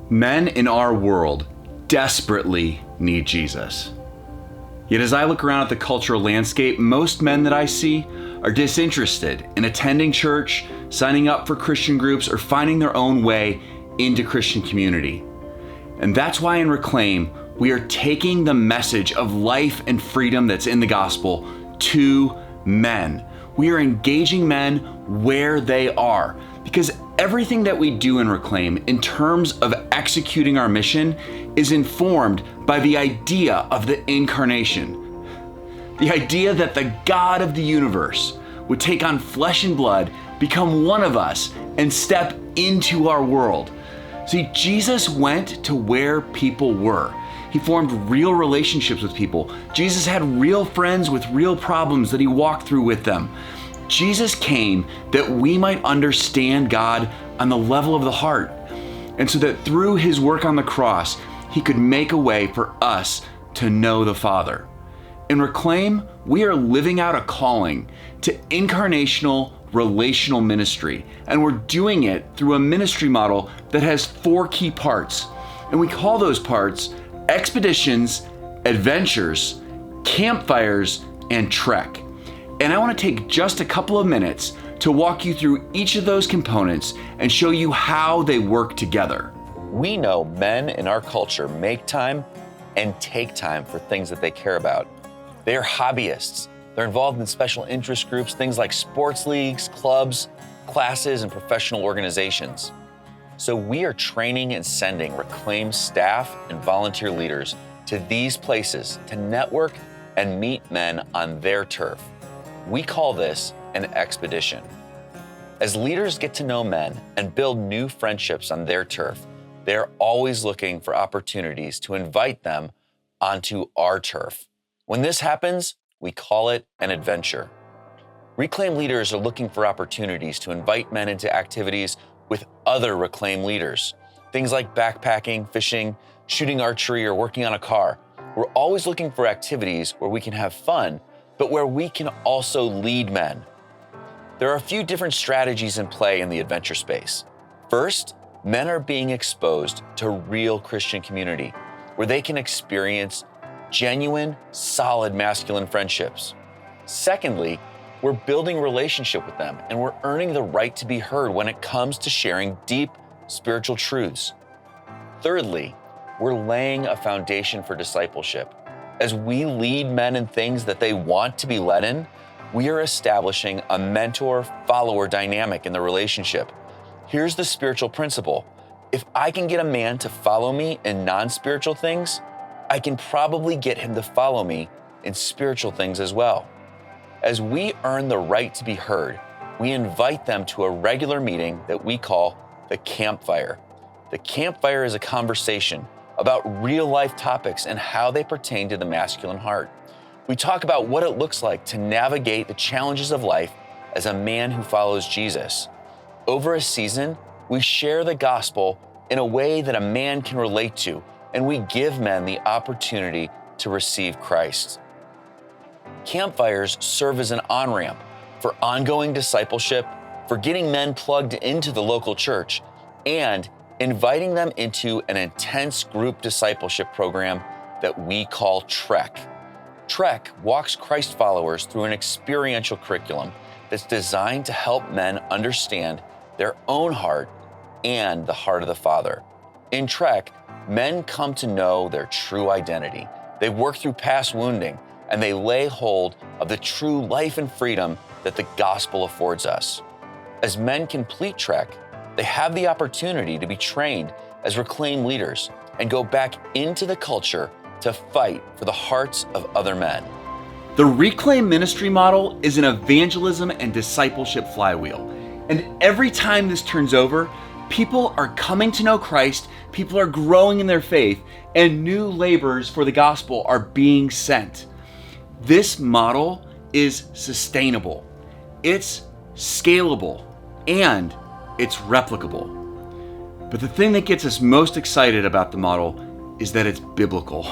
Men in our world desperately need Jesus. Yet as I look around at the cultural landscape, most men that I see are disinterested in attending church, signing up for Christian groups, or finding their own way into Christian community. And that's why in Reclaim, we are taking the message of life and freedom that's in the gospel to men. We are engaging men where they are, because everything that we do in Reclaim in terms of executing our mission is informed by the idea of the incarnation. The idea that the God of the universe would take on flesh and blood, become one of us, and step into our world. See, Jesus went to where people were. He formed real relationships with people. Jesus had real friends with real problems that he walked through with them. Jesus came that we might understand God on the level of the heart, and so that through his work on the cross, he could make a way for us to know the Father. In Reclaim, we are living out a calling to incarnational relational ministry, and we're doing it through a ministry model that has 4 key parts. And we call those parts expeditions, adventures, campfires, and trek. And I want to take just a couple of minutes to walk you through each of those components and show you how they work together. We know men in our culture make time and take time for things that they care about. They are hobbyists. They're involved in special interest groups, things like sports leagues, clubs, classes, and professional organizations. So we are training and sending Reclaim staff and volunteer leaders to these places to network and meet men on their turf. We call this an expedition. As leaders get to know men and build new friendships on their turf, they're always looking for opportunities to invite them onto our turf. When this happens, we call it an adventure. Reclaim leaders are looking for opportunities to invite men into activities with other Reclaim leaders. Things like backpacking, fishing, shooting archery, or working on a car. We're always looking for activities where we can have fun, but where we can also lead men. There are a few different strategies in play in the adventure space. First, men are being exposed to real Christian community, where they can experience genuine, solid masculine friendships. Secondly, we're building a relationship with them, and we're earning the right to be heard when it comes to sharing deep spiritual truths. Thirdly, we're laying a foundation for discipleship. As we lead men in things that they want to be led in, we are establishing a mentor-follower dynamic in the relationship. Here's the spiritual principle. If I can get a man to follow me in non-spiritual things, I can probably get him to follow me in spiritual things as well. As we earn the right to be heard, we invite them to a regular meeting that we call the campfire. The campfire is a conversation about real-life topics and how they pertain to the masculine heart. We talk about what it looks like to navigate the challenges of life as a man who follows Jesus. Over a season, we share the gospel in a way that a man can relate to, and we give men the opportunity to receive Christ. Campfires serve as an on-ramp for ongoing discipleship, for getting men plugged into the local church, and inviting them into an intense group discipleship program that we call Trek. Trek walks Christ followers through an experiential curriculum that's designed to help men understand their own heart and the heart of the Father. In Trek, men come to know their true identity. They work through past wounding, and they lay hold of the true life and freedom that the gospel affords us. As men complete Trek, they have the opportunity to be trained as Reclaim leaders and go back into the culture to fight for the hearts of other men. The Reclaim ministry model is an evangelism and discipleship flywheel. And every time this turns over, people are coming to know Christ, people are growing in their faith, and new laborers for the gospel are being sent. This model is sustainable, it's scalable, and it's replicable. But the thing that gets us most excited about the model is that it's biblical.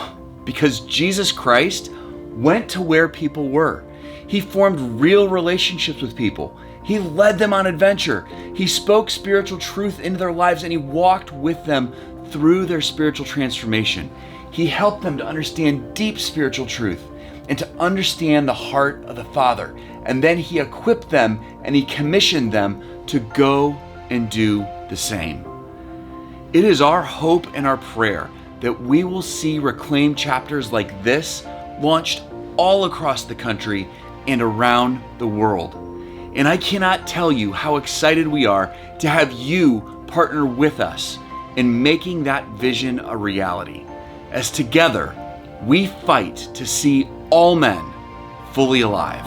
Because Jesus Christ went to where people were. He formed real relationships with people. He led them on adventure. He spoke spiritual truth into their lives, and he walked with them through their spiritual transformation. He helped them to understand deep spiritual truth and to understand the heart of the Father. And then he equipped them and he commissioned them to go and do the same. It is our hope and our prayer that we will see Reclaim chapters like this launched all across the country and around the world. And I cannot tell you how excited we are to have you partner with us in making that vision a reality, as together we fight to see all men fully alive.